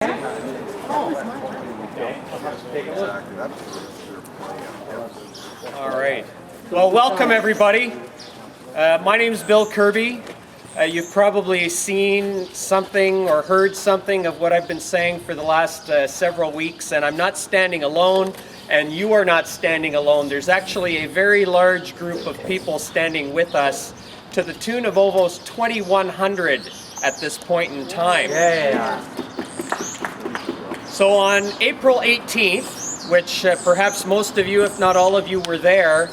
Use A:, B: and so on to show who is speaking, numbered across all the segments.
A: All right. Well, welcome everybody. My name is Bill Kirby. You've probably seen something or heard something of what I've been saying for the last several weeks, and I'm not standing alone, and you are not standing alone. There's actually a very large group of people standing with us to the tune of almost 2,100 at this point in time.
B: Yeah.
A: So on April 18th, which perhaps most of you, if not all of you, were there,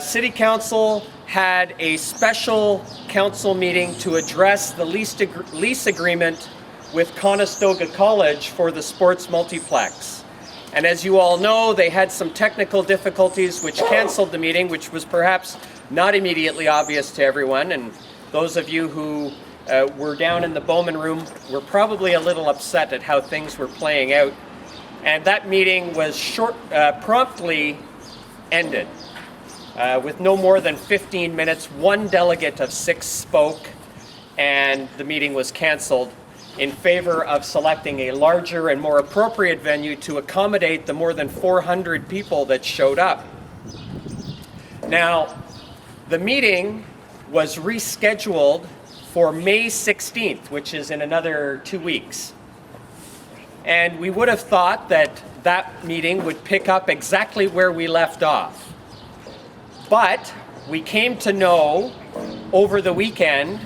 A: City Council had a special council meeting to address the lease agreement with Conestoga College for the sports multiplex. And as you all know, they had some technical difficulties which canceled the meeting, which was perhaps not immediately obvious to everyone. And those of you who were down in the Bowman room were probably a little upset at how things were playing out. And that meeting was promptly ended. With no more than 15 minutes, one delegate of 6 spoke, and the meeting was canceled in favor of selecting a larger and more appropriate venue to accommodate the more than 400 people that showed up. Now, the meeting was rescheduled for May 16th, which is in another 2 weeks. And we would have thought that that meeting would pick up exactly where we left off. But we came to know over the weekend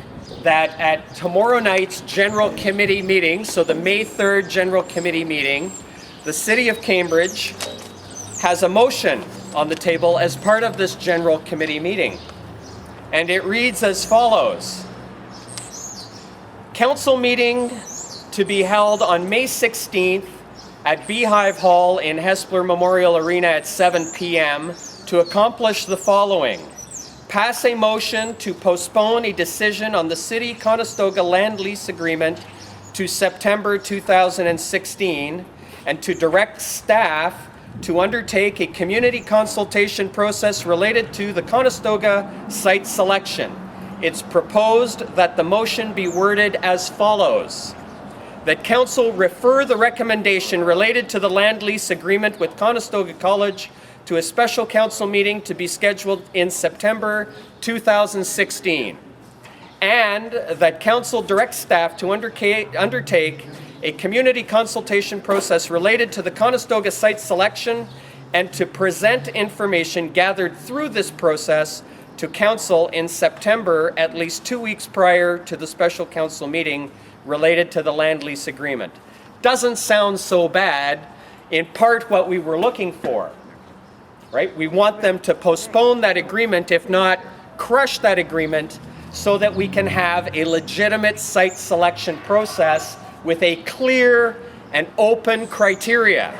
A: that at tomorrow night's General Committee meeting, so the May 3rd General Committee meeting, the City of Cambridge has a motion on the table as part of this General Committee meeting. And it reads as follows. Council meeting to be held on May 16th at Beehive Hall in Hespeler Memorial Arena at 7 p.m. to accomplish the following. Pass a motion to postpone a decision on the City Conestoga land lease agreement to September 2016 and to direct staff to undertake a community consultation process related to the Conestoga site selection. It's proposed that the motion be worded as follows. That Council refer the recommendation related to the land lease agreement with Conestoga College to a special council meeting to be scheduled in September 2016. And that Council direct staff to undertake a community consultation process related to the Conestoga site selection and to present information gathered through this process to Council in September, at least 2 weeks prior to the special council meeting related to the land lease agreement. Doesn't sound so bad, in part what we were looking for, right? We want them to postpone that agreement, if not crush that agreement, so that we can have a legitimate site selection process with a clear and open criteria.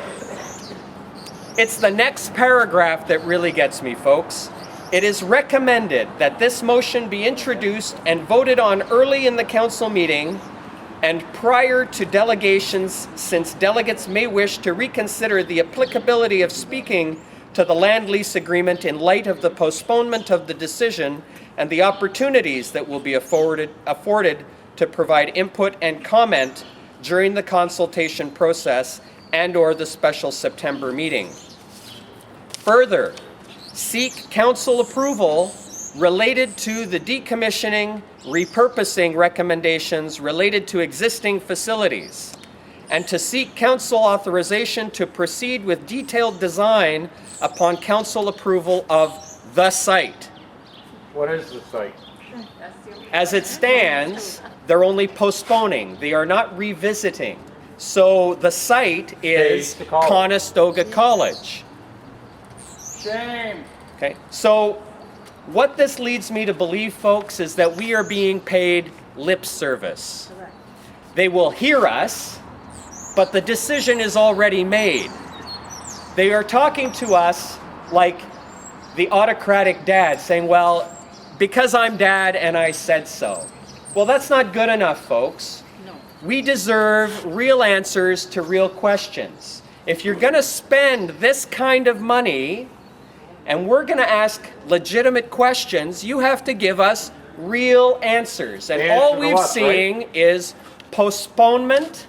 A: It's the next paragraph that really gets me, folks. It is recommended that this motion be introduced and voted on early in the council meeting and prior to delegations, since delegates may wish to reconsider the applicability of speaking to the land lease agreement in light of the postponement of the decision and the opportunities that will be afforded to provide input and comment during the consultation process and/or the special September meeting. Further, seek council approval related to the decommissioning, repurposing recommendations related to existing facilities, and to seek council authorization to proceed with detailed design upon council approval of the site.
B: What is the site?
A: As it stands, they're only postponing. They are not revisiting. So the site is Conestoga College.
B: Shame.
A: Okay, so what this leads me to believe, folks, is that we are being paid lip service.
C: Correct.
A: They will hear us, but the decision is already made. They are talking to us like the autocratic dad, saying, well, because I'm dad and I said so. Well, that's not good enough, folks.
C: No.
A: We deserve real answers to real questions. If you're going to spend this kind of money, and we're going to ask legitimate questions, you have to give us real answers. And all we've seen is postponement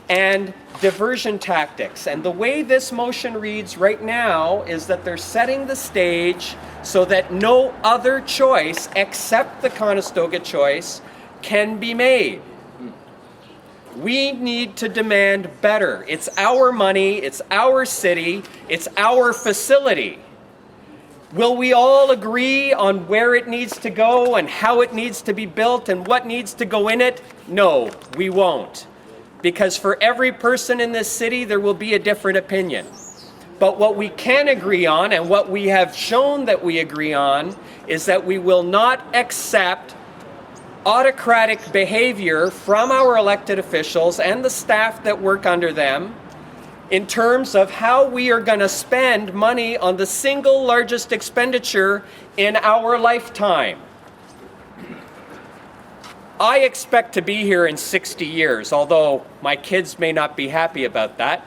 A: and diversion tactics. And the way this motion reads right now is that they're setting the stage so that no other choice except the Conestoga choice can be made. We need to demand better. It's our money, it's our city, it's our facility. Will we all agree on where it needs to go and how it needs to be built and what needs to go in it? No, we won't. Because for every person in this city, there will be a different opinion. But what we can agree on, and what we have shown that we agree on, is that we will not accept autocratic behavior from our elected officials and the staff that work under them in terms of how we are going to spend money on the single largest expenditure in our lifetime. I expect to be here in 60 years, although my kids may not be happy about that.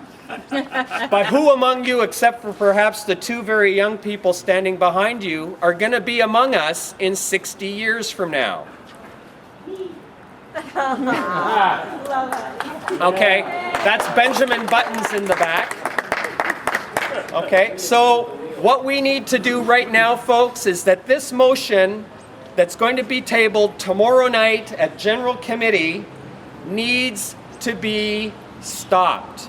A: But who among you, except for perhaps the two very young people standing behind you, are going to be among us in 60 years from now? Okay, that's Benjamin Buttons in the back. Okay, so what we need to do right now, folks, is that this motion that's going to be tabled tomorrow night at General Committee needs to be stopped.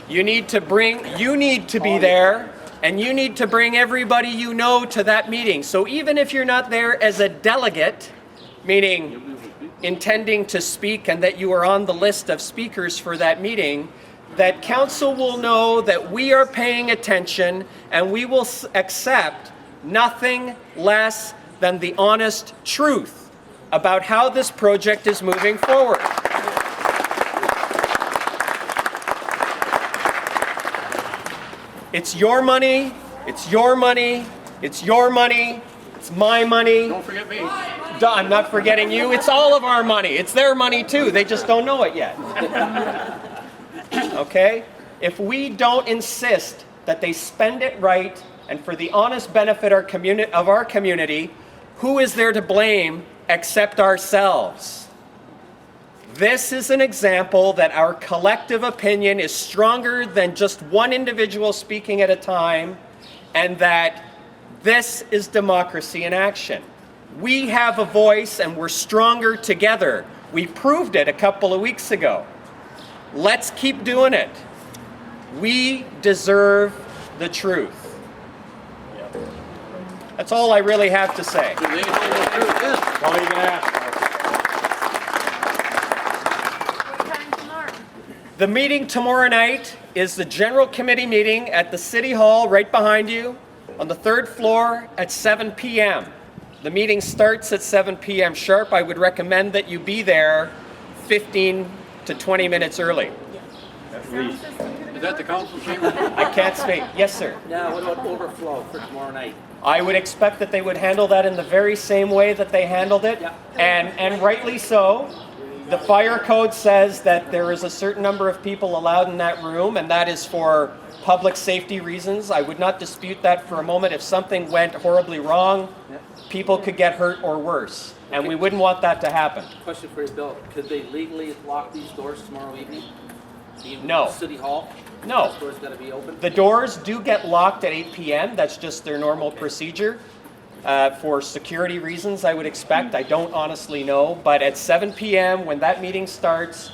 A: You need to be there, and you need to bring everybody you know to that meeting. So even if you're not there as a delegate, meaning intending to speak and that you are on the list of speakers for that meeting, that council will know that we are paying attention and we will accept nothing less than the honest truth about how this project is moving forward. It's your money, it's your money, it's your money, it's my money.
B: Don't forget me.
A: I'm not forgetting you. It's all of our money. It's their money too. They just don't know it yet. Okay? If we don't insist that they spend it right and for the honest benefit of our community, who is there to blame except ourselves? This is an example that our collective opinion is stronger than just one individual speaking at a time, and that this is democracy in action. We have a voice and we're stronger together. We proved it a couple of weeks ago. Let's keep doing it. We deserve the truth. That's all I really have to say.
B: Do they know what truth is? All you can ask.
C: What time tomorrow?
A: The meeting tomorrow night is the General Committee meeting at the City Hall right behind you on the 3rd floor at 7 p.m. The meeting starts at 7 p.m. sharp. I would recommend that you be there 15 to 20 minutes early.
B: At least. Is that the council chamber?
A: I can't speak. Yes, sir.
D: Now, what about overflow for tomorrow night?
A: I would expect that they would handle that in the very same way that they handled it,
D: Yeah.
A: and rightly so. The fire code says that there is a certain number of people allowed in that room, and that is for public safety reasons. I would not dispute that for a moment. If something went horribly wrong, people could get hurt or worse, and we wouldn't want that to happen.
D: Question for you, Bill. Could they legally lock these doors tomorrow evening? Being
A: No.
D: City Hall?
A: No.
D: Those doors gotta be open?
A: The doors do get locked at 8 p.m. That's just their normal procedure. For security reasons, I would expect. I don't honestly know. But at 7 p.m., when that meeting starts,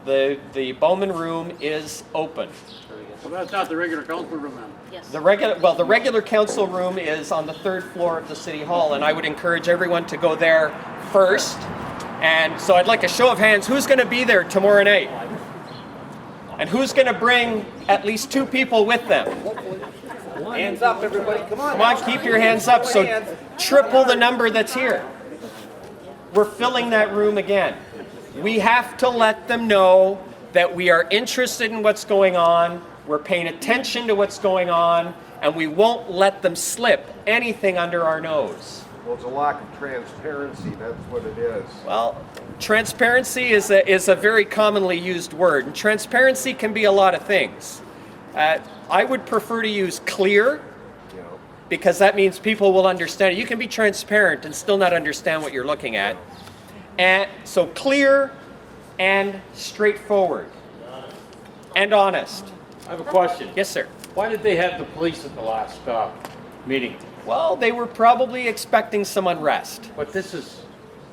A: the Bowman Room is open.
B: Well, that's not the regular council room then.
C: Yes.
A: The regular council room is on the 3rd floor of the City Hall, and I would encourage everyone to go there first. And so I'd like a show of hands. Who's going to be there tomorrow night? And who's going to bring at least 2 people with them?
D: Hands up, everybody. Come on.
A: Come on, keep your hands up. So triple the number that's here. We're filling that room again. We have to let them know that we are interested in what's going on, we're paying attention to what's going on, and we won't let them slip anything under our nose.
E: Well, it's a lack of transparency, that's what it is.
A: Well, transparency is a very commonly used word, and transparency can be a lot of things. I would prefer to use clear,
E: You know,
A: because that means people will understand it. You can be transparent and still not understand what you're looking at. And so clear, and straightforward and honest.
B: I have a question.
A: Yes, sir.
B: Why did they have the police at the last meeting?
A: Well, they were probably expecting some unrest.
B: But this is,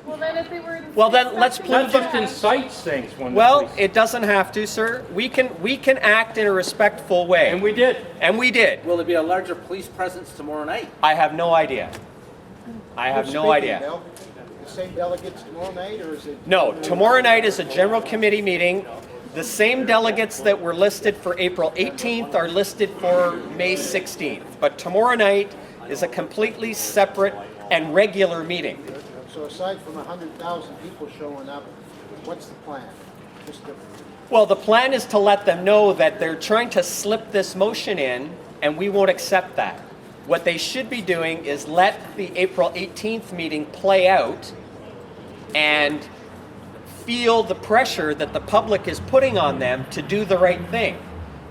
C: Well, then if they were.
A: Well, then let's
B: that
A: prove
B: just
A: them.
B: incites things when the
A: Well,
B: police.
A: it doesn't have to, sir. We can act in a respectful way.
B: And we did.
A: And we did.
D: Will there be a larger police presence tomorrow night?
A: I have no idea. I have no idea.
F: Bill? The same delegates tomorrow night, or is it?
A: No, tomorrow night is a general committee meeting. The same delegates that were listed for April 18th are listed for May 16th. But tomorrow night is a completely separate and regular meeting.
F: So aside from 100,000 people showing up, what's the plan? Just to,
A: Well, the plan is to let them know that they're trying to slip this motion in, and we won't accept that. What they should be doing is let the April 18th meeting play out and feel the pressure that the public is putting on them to do the right thing.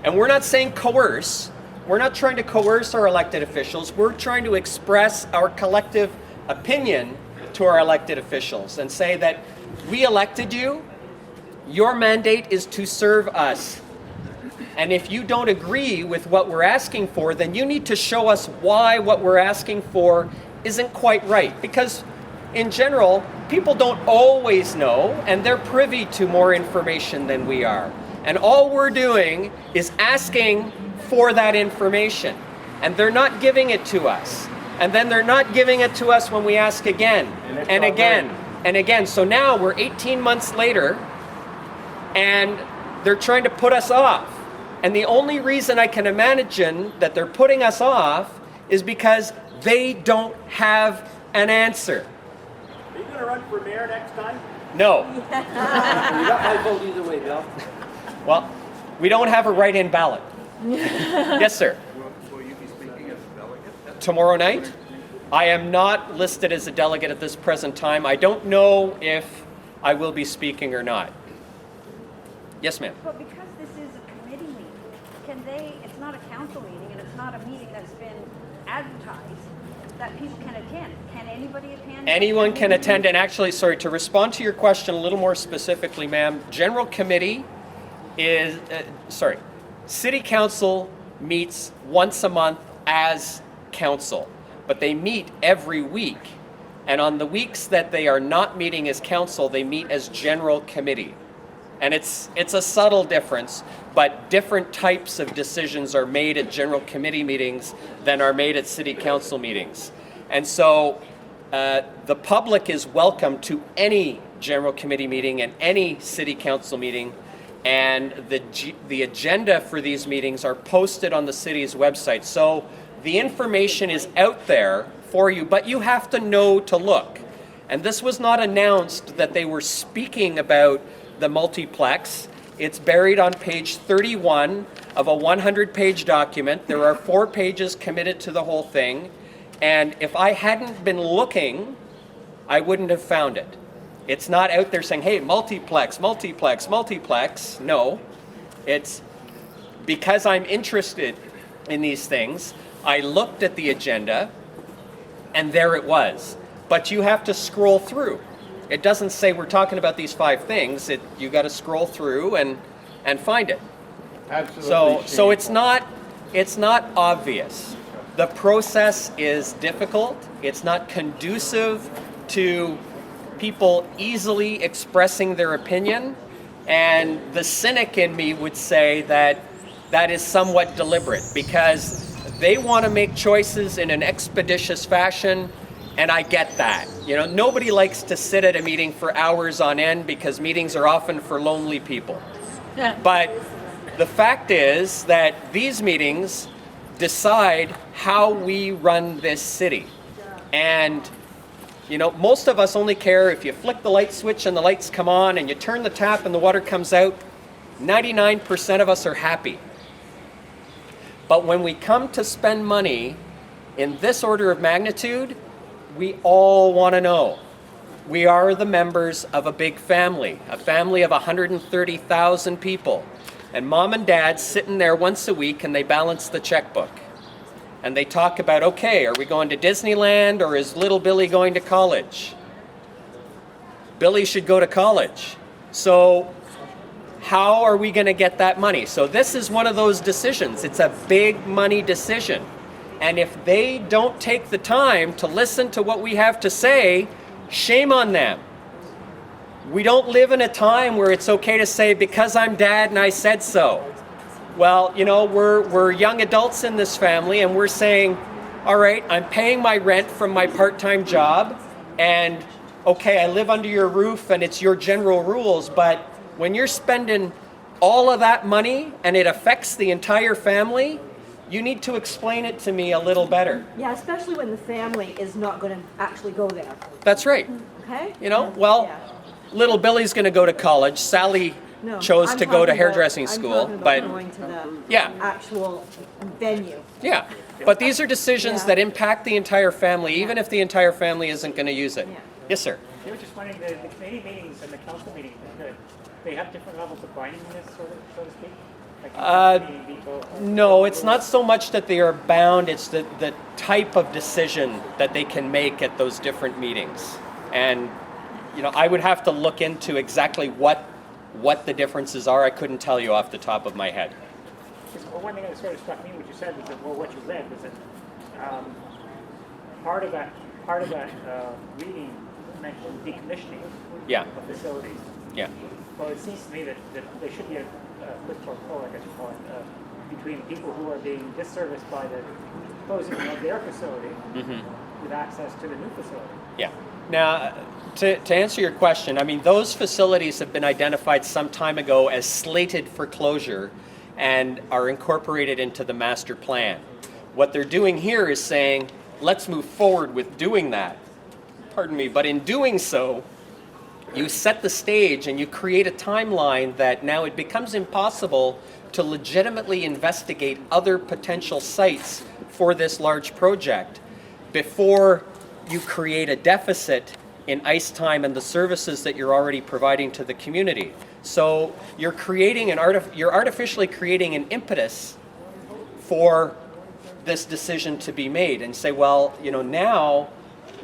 A: And we're not saying coerce. We're not trying to coerce our elected officials. We're trying to express our collective opinion to our elected officials and say that we elected you. Your mandate is to serve us. And if you don't agree with what we're asking for, then you need to show us why what we're asking for isn't quite right. Because in general, people don't always know, and they're privy to more information than we are. And all we're doing is asking for that information. And they're not giving it to us. And then they're not giving it to us when we ask again, and again, and again. So now we're 18 months later, and they're trying to put us off. And the only reason I can imagine that they're putting us off is because they don't have an answer.
G: Are you going to run for mayor next time?
A: No.
D: You got my vote either way, Bill.
A: Well, we don't have a write-in ballot. Yes, sir.
E: Will you be speaking as a delegate?
A: Tomorrow night? I am not listed as a delegate at this present time. I don't know if I will be speaking or not. Yes, ma'am.
C: But because this is a committee meeting, can they, it's not a council meeting and it's not a meeting that's been advertised, that people can attend. Can anybody attend?
A: Anyone can attend, and actually, sorry, to respond to your question a little more specifically, ma'am, General Committee is, City Council meets once a month as council, but they meet every week. And on the weeks that they are not meeting as council, they meet as General Committee. And it's a subtle difference, but different types of decisions are made at General Committee meetings than are made at City Council meetings. And so the public is welcome to any General Committee meeting and any City Council meeting. And the agenda for these meetings are posted on the city's website. So the information is out there for you, but you have to know to look. And this was not announced that they were speaking about the multiplex. It's buried on page 31 of a 100-page document. There are 4 pages committed to the whole thing. And if I hadn't been looking, I wouldn't have found it. It's not out there saying, hey, multiplex, multiplex, multiplex. No, it's because I'm interested in these things. I looked at the agenda, and there it was. But you have to scroll through. It doesn't say we're talking about these 5 things. You got to scroll through and find it.
B: Absolutely.
A: So it's not obvious. The process is difficult. It's not conducive to people easily expressing their opinion. And the cynic in me would say that that is somewhat deliberate because they want to make choices in an expeditious fashion. And I get that. You know, nobody likes to sit at a meeting for hours on end because meetings are often for lonely people. But the fact is that these meetings decide how we run this city. And, you know, most of us only care if you flick the light switch and the lights come on and you turn the tap and the water comes out. 99% of us are happy. But when we come to spend money in this order of magnitude, we all want to know. We are the members of a big family, a family of 130,000 people. And mom and dad sitting there once a week and they balance the checkbook. And they talk about, okay, are we going to Disneyland or is little Billy going to college? Billy should go to college. So how are we going to get that money? So this is one of those decisions. It's a big money decision. And if they don't take the time to listen to what we have to say, shame on them. We don't live in a time where it's okay to say, because I'm dad and I said so. Well, you know, we're young adults in this family, and we're saying, all right, I'm paying my rent from my part-time job, and okay, I live under your roof and it's your general rules, but when you're spending all of that money and it affects the entire family, you need to explain it to me a little better.
H: Yeah, especially when the family is not going to actually go there.
A: That's right.
H: Okay?
A: You know, well,
H: Yeah.
A: little Billy's going to go to college. Sally
H: No,
A: chose
H: I'm
A: to go to
H: talking
A: hairdressing
H: about-
A: school,
H: I'm talking about
A: but
H: going to the
A: yeah.
H: actual venue.
A: Yeah, but these are decisions
H: Yeah.
A: that impact the entire family, even if the entire family isn't going to use it.
H: Yeah.
A: Yes, sir.
G: I was just wondering, the committee meetings and the council meetings, they have different levels of bindingness, so to speak? Like, committee veto-
A: No, it's not so much that they are bound, it's the type of decision that they can make at those different meetings. And, you know, I would have to look into exactly what the differences are. I couldn't tell you off the top of my head.
G: Well, one thing that sort of struck me, what you said, was that, well, what you read was that part of that reading mentioned decommissioning
A: Yeah.
G: of facilities.
A: Yeah.
G: Well, it seems to me that there should be a quid pro quo, I guess you call it, between people who are being disserviced by the closing of their facility with access to the new facility.
A: Yeah. Now, to answer your question, I mean, those facilities have been identified some time ago as slated for closure and are incorporated into the master plan. What they're doing here is saying, let's move forward with doing that. Pardon me, but in doing so, you set the stage and you create a timeline that now it becomes impossible to legitimately investigate other potential sites for this large project before you create a deficit in ice time and the services that you're already providing to the community. So you're creating you're artificially creating an impetus for this decision to be made and say, well, you know, now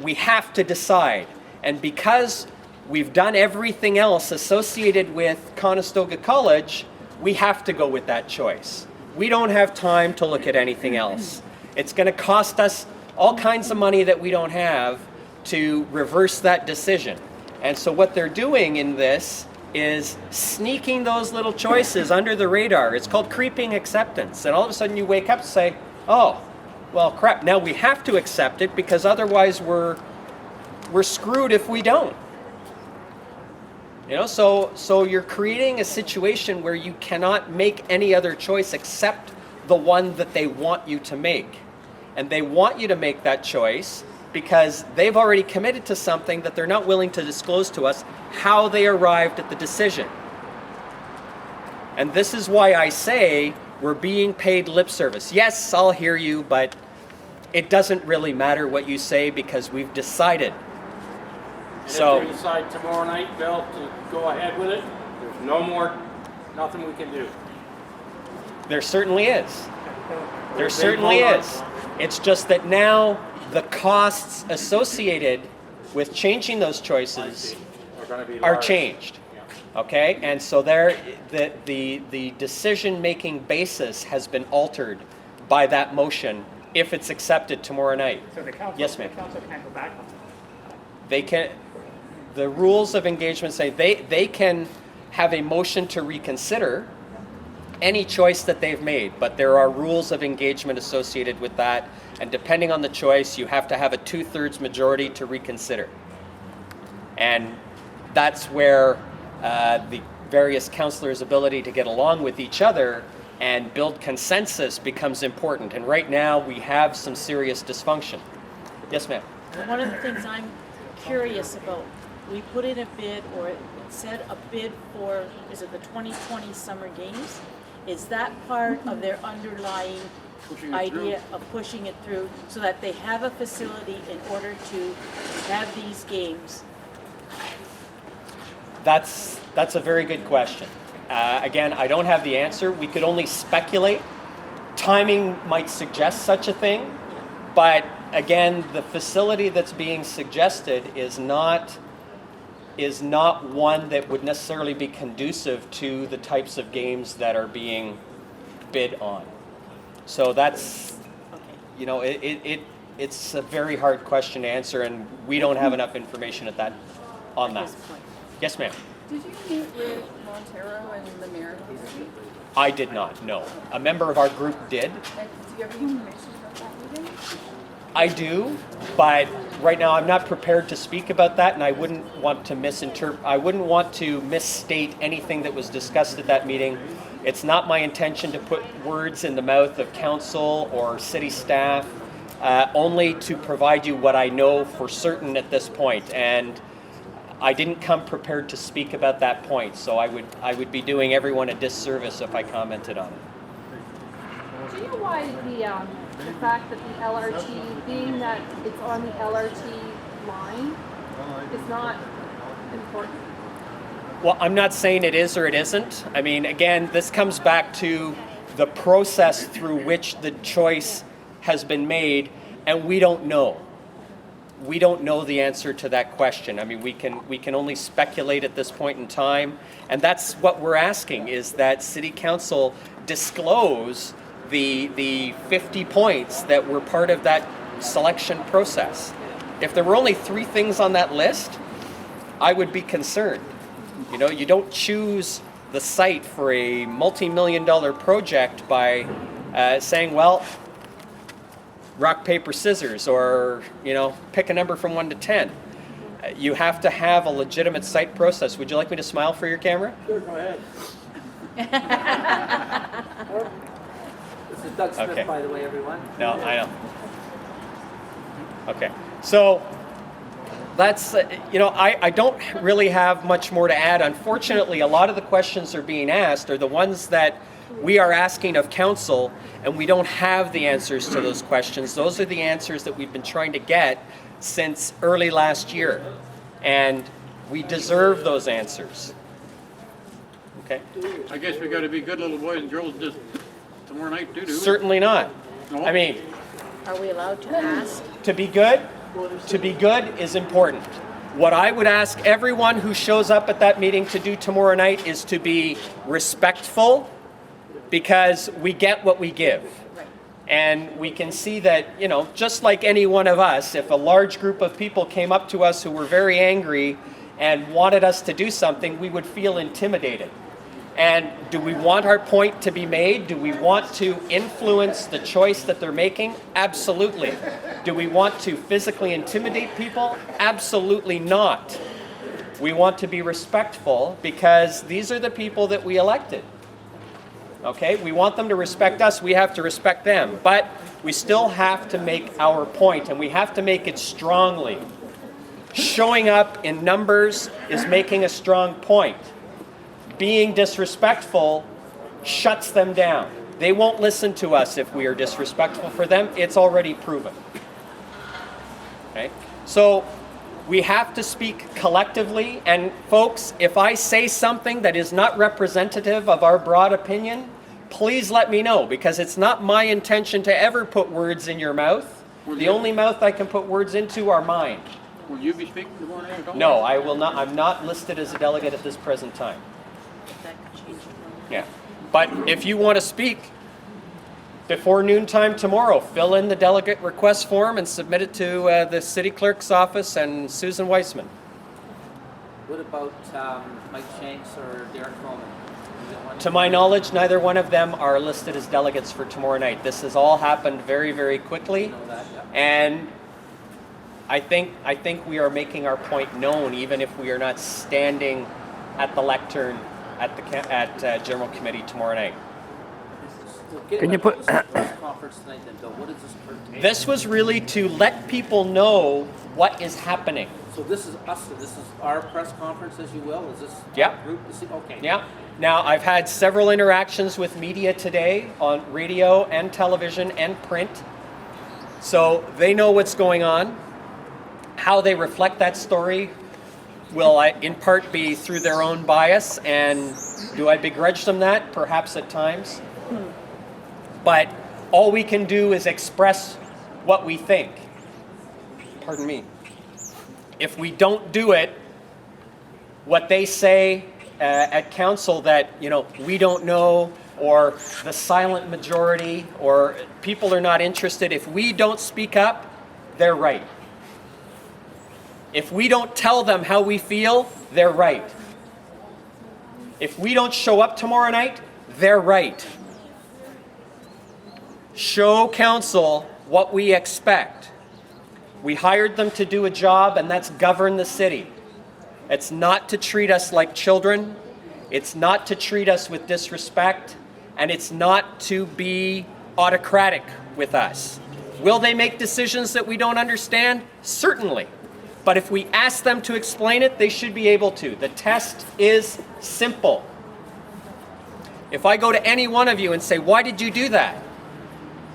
A: we have to decide. And because we've done everything else associated with Conestoga College, we have to go with that choice. We don't have time to look at anything else. It's going to cost us all kinds of money that we don't have to reverse that decision. And so what they're doing in this is sneaking those little choices under the radar. It's called creeping acceptance. And all of a sudden you wake up and say, oh, well, crap, now we have to accept it because otherwise we're screwed if we don't. You know, so you're creating a situation where you cannot make any other choice except the one that they want you to make. And they want you to make that choice because they've already committed to something that they're not willing to disclose to us how they arrived at the decision. And this is why I say we're being paid lip service. Yes, I'll hear you, but it doesn't really matter what you say because we've decided.
B: And
A: So
B: if they decide tomorrow night, Bill, to go ahead with it, there's nothing we can do.
A: there certainly is. There certainly is. It's just that now the costs associated with changing those choices
B: We're gonna be
A: are
B: large.
A: changed.
B: Yeah.
A: Okay, and so there, the decision-making basis has been altered by that motion if it's accepted tomorrow night.
G: So the council,
A: Yes, ma'am.
G: the council can't go back on it.
A: They can, the rules of engagement say they can have a motion to reconsider any choice that they've made, but there are rules of engagement associated with that, and depending on the choice, you have to have a 2/3 majority to reconsider. And that's where the various councillors' ability to get along with each other and build consensus becomes important. And right now, we have some serious dysfunction. Yes, ma'am.
I: One of the things I'm curious about, we put in a bid, or it said a bid for, is it the 2020 Summer Games? Is that part of their underlying idea of pushing it through so that they have a facility in order to have these games?
A: That's a very good question. Again, I don't have the answer. We could only speculate. Timing might suggest such a thing, but again, the facility that's being suggested is not is not one that would necessarily be conducive to the types of games that are being bid on. So that's, you know, it's a very hard question to answer, and we don't have enough information on that. Yes, ma'am.
J: Did you meet with Montero and the mayor this week?
A: I did not, no. A member of our group did.
J: And do you have any information about that meeting?
A: I do, but right now I'm not prepared to speak about that, and I wouldn't want to misstate anything that was discussed at that meeting. It's not my intention to put words in the mouth of council or city staff, only to provide you what I know for certain at this point. And I didn't come prepared to speak about that point, so I would be doing everyone a disservice if I commented on it.
K: Do you know why the fact that the LRT, being that it's on the LRT line, is not important?
A: Well, I'm not saying it is or it isn't. I mean, again, this comes back to the process through which the choice has been made, and we don't know. We don't know the answer to that question. I mean, we can only speculate at this point in time, and that's what we're asking, is that City Council disclose the 50 points that were part of that selection process. If there were only 3 things on that list, I would be concerned. You know, you don't choose the site for a multi-million-dollar project by saying, well, rock, paper, scissors, or, you know, pick a number from 1 to 10. You have to have a legitimate site process. Would you like me to smile for your camera?
B: Sure, go ahead.
D: This is Doug Smith,
A: Okay.
D: by the way, everyone.
A: No, I know. Okay, so that's, you know, I don't really have much more to add. Unfortunately, a lot of the questions that are being asked are the ones that we are asking of council, and we don't have the answers to those questions. Those are the answers that we've been trying to get since early last year, and we deserve those answers. Okay?
L: I guess we gotta be good little boys and girls just tomorrow night too, do we?
A: Certainly not.
L: No?
A: I mean,
I: Are we allowed to ask?
A: to be good is important. What I would ask everyone who shows up at that meeting to do tomorrow night is to be respectful, because we get what we give. And we can see that, you know, just like any one of us, if a large group of people came up to us who were very angry and wanted us to do something, we would feel intimidated. And do we want our point to be made? Do we want to influence the choice that they're making? Absolutely. Do we want to physically intimidate people? Absolutely not. We want to be respectful, because these are the people that we elected. Okay, we want them to respect us, we have to respect them. But we still have to make our point, and we have to make it strongly. Showing up in numbers is making a strong point. Being disrespectful shuts them down. They won't listen to us if we are disrespectful for them. It's already proven. Okay? So we have to speak collectively, and folks, if I say something that is not representative of our broad opinion, please let me know, because it's not my intention to ever put words in your mouth. The only mouth I can put words into are mine.
L: Will you be speaking tomorrow night at all?
A: No, I will not. I'm not listed as a delegate at this present time.
I: That could change.
A: Yeah. But if you want to speak before noontime tomorrow, fill in the delegate request form and submit it to the city clerk's office and Susan Weissman.
D: What about Mike Shanks or Derek Coleman?
A: To my knowledge, neither one of them are listed as delegates for tomorrow night. This has all happened very, very quickly, and I think we are making our point known, even if we are not standing at the lectern at General Committee tomorrow night.
D: Can you put press conference tonight then, Bill? What is this pertain?
A: This was really to let people know what is happening.
D: So this is us. This is our press conference, as you will. Is this
A: Yeah.
D: our group? Okay.
A: Yeah. Now, I've had several interactions with media today on radio and television and print. So they know what's going on. How they reflect that story will in part be through their own bias. And do I begrudge them that? Perhaps at times. But all we can do is express what we think. Pardon me. If we don't do it, what they say at council that, you know, we don't know, or the silent majority, or people are not interested. If we don't speak up, they're right. If we don't tell them how we feel, they're right. If we don't show up tomorrow night, they're right. Show council what we expect. We hired them to do a job, and that's govern the city. It's not to treat us like children. It's not to treat us with disrespect. And it's not to be autocratic with us. Will they make decisions that we don't understand? Certainly. But if we ask them to explain it, they should be able to. The test is simple. If I go to any one of you and say, why did you do that?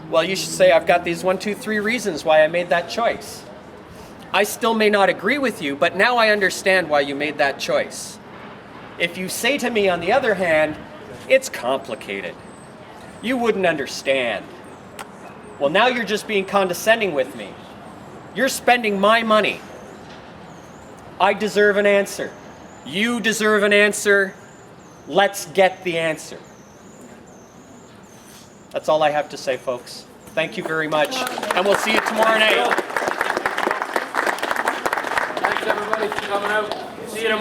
A: Well, you should say, I've got these 1, 2, 3 reasons why I made that choice. I still may not agree with you, but now I understand why you made that choice. If you say to me, on the other hand, it's complicated, you wouldn't understand. Well, now you're just being condescending with me. You're spending my money. I deserve an answer. You deserve an answer. Let's get the answer. That's all I have to say, folks. Thank you very much, and we'll see you tomorrow night.
B: Thanks, everybody, for coming out. See you tomorrow.